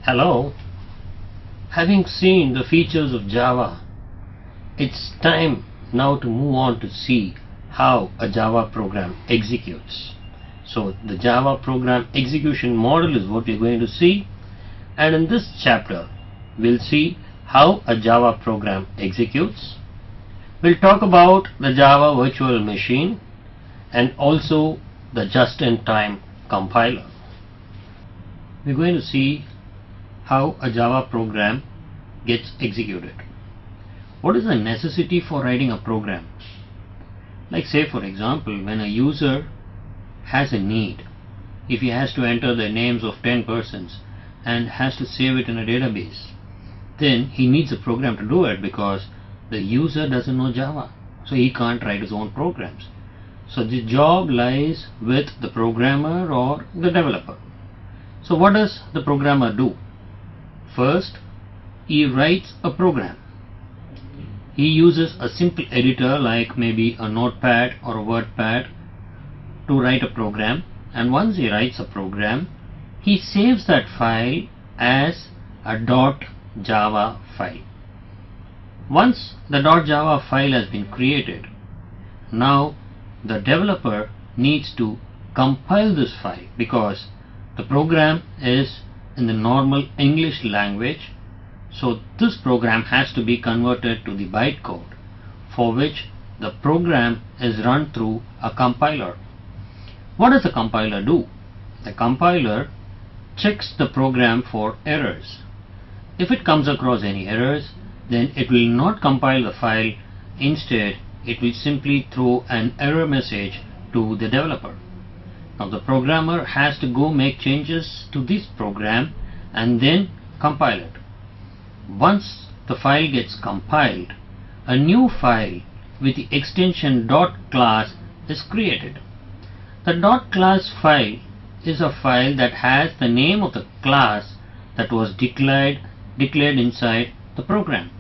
Hello. Having seen the features of Java, it's time now to move on to see how a Java program executes. So the Java program execution model is what we're going to see, and in this chapter we'll see how a Java program executes. We'll talk about the Java virtual machine and also the just-in-time compiler. We're going to see how a Java program gets executed. What is the necessity for writing a program? Like, say for example, when a user has a need, if he has to enter the names of 10 persons and has to save it in a database, then he needs a program to do it because the user doesn't know Java, so he can't write his own programs. So the job lies with the programmer or the developer. So what does the programmer do? First, he writes a program. He uses a simple editor like maybe a notepad or a wordpad to write a program, and once he writes a program, he saves that file as a .java file. Once the .java file has been created, now the developer needs to compile this file because the program is in the normal English language, so this program has to be converted to the bytecode, for which the program is run through a compiler. What does the compiler do? The compiler checks the program for errors. If it comes across any errors, then it will not compile the file. Instead, it will simply throw an error message to the developer. Now the programmer has to go make changes to this program and then compile it. Once the file gets compiled, a new file with the extension .class is created. The .class file is a file that has the name of the class that was declared inside the program.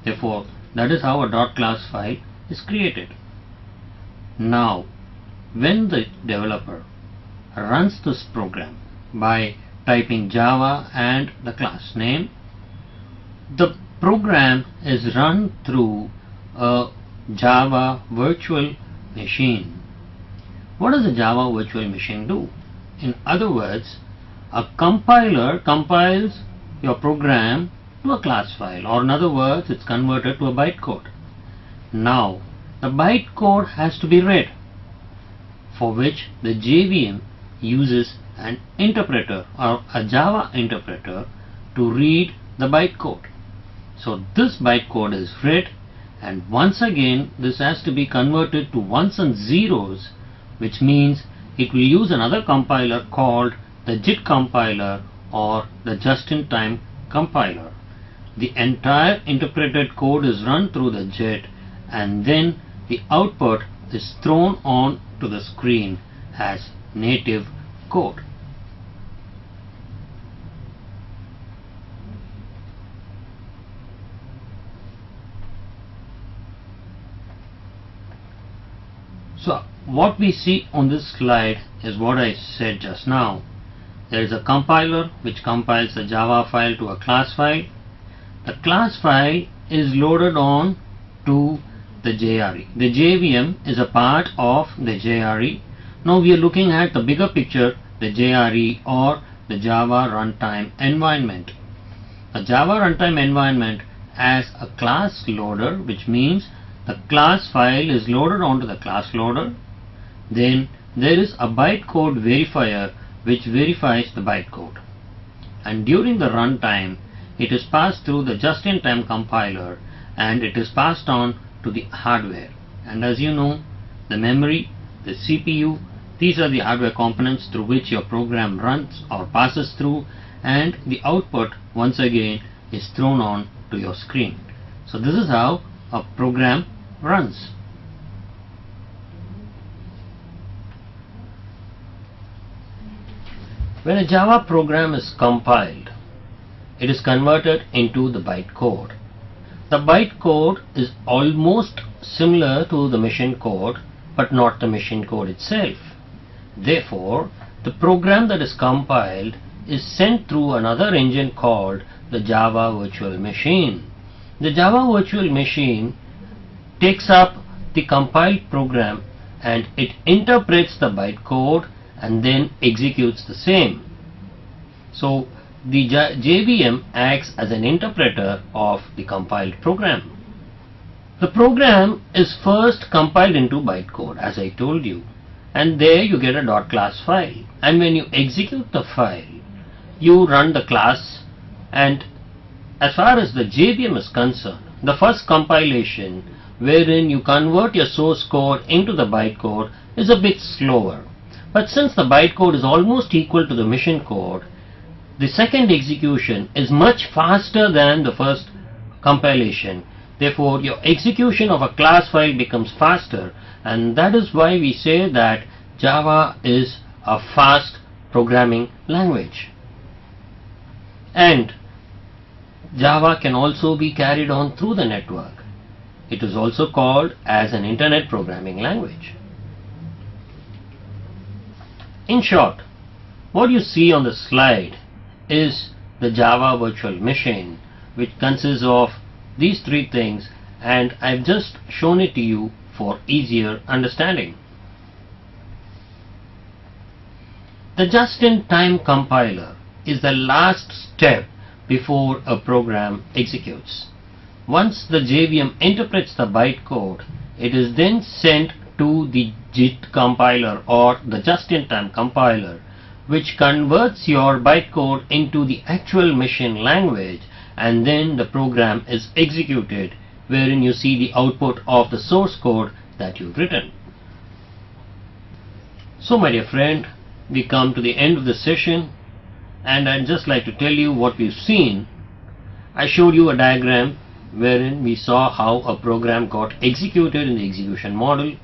Therefore, that is how a .class file is created. Now, when the developer runs this program by typing Java and the class name, the program is run through a Java virtual machine. What does a Java virtual machine do? In other words, a compiler compiles your program to a class file, or in other words, it's converted to a bytecode. Now, the bytecode has to be read, for which the JVM uses an interpreter or a Java interpreter to read the bytecode. So this bytecode is read, and once again this has to be converted to ones and zeros, which means it will use another compiler called the JIT compiler or the just-in-time compiler. The entire interpreted code is run through the JIT, and then the output is thrown on to the screen as native code. So what we see on this slide is what I said just now. There is a compiler which compiles the Java file to a class file. The class file is loaded on to the JRE. The JVM is a part of the JRE. Now we are looking at the bigger picture, the JRE or the Java runtime environment. The Java runtime environment has a class loader, which means the class file is loaded onto the class loader. Then there is a bytecode verifier which verifies the bytecode. And during the runtime, it is passed through the just-in-time compiler and it is passed on to the hardware. And as you know, the memory, the CPU, these are the hardware components through which your program runs or passes through, and the output once again is thrown on to your screen. So this is how a program runs. When a Java program is compiled, it is converted into the bytecode. The bytecode is almost similar to the machine code, but not the machine code itself. Therefore, the program that is compiled is sent through another engine called the Java virtual machine. The Java virtual machine takes up the compiled program and it interprets the bytecode and then executes the same. So the JVM acts as an interpreter of the compiled program. The program is first compiled into bytecode, as I told you, and there you get a .class file, and when you execute the file you run the class, and as far as the JVM is concerned, the first compilation wherein you convert your source code into the bytecode is a bit slower, but since the bytecode is almost equal to the machine code, the second execution is much faster than the first compilation. Therefore, your execution of a class file becomes faster, and that is why we say that Java is a fast programming language. And Java can also be carried on through the network. It is also called as an internet programming language. In short, what you see on the slide is the Java virtual machine, which consists of these three things, and I've just shown it to you for easier understanding. The just-in-time compiler is the last step before a program executes. Once the JVM interprets the bytecode, it is then sent to the JIT compiler or the just-in-time compiler, which converts your bytecode into the actual machine language, and then the program is executed, wherein you see the output of the source code that you've written. So my dear friend, we come to the end of the session, and I'd just like to tell you what we've seen. I showed you a diagram wherein we saw how a program got executed in the execution model.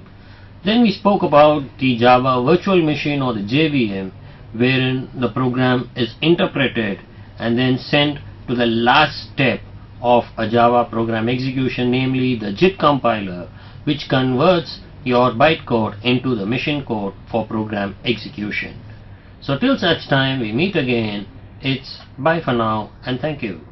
Then we spoke about the Java virtual machine or the JVM, wherein the program is interpreted and then sent to the last step of a Java program execution, namely the JIT compiler, which converts your bytecode into the machine code for program execution. So till such time we meet again, it's bye for now and thank you.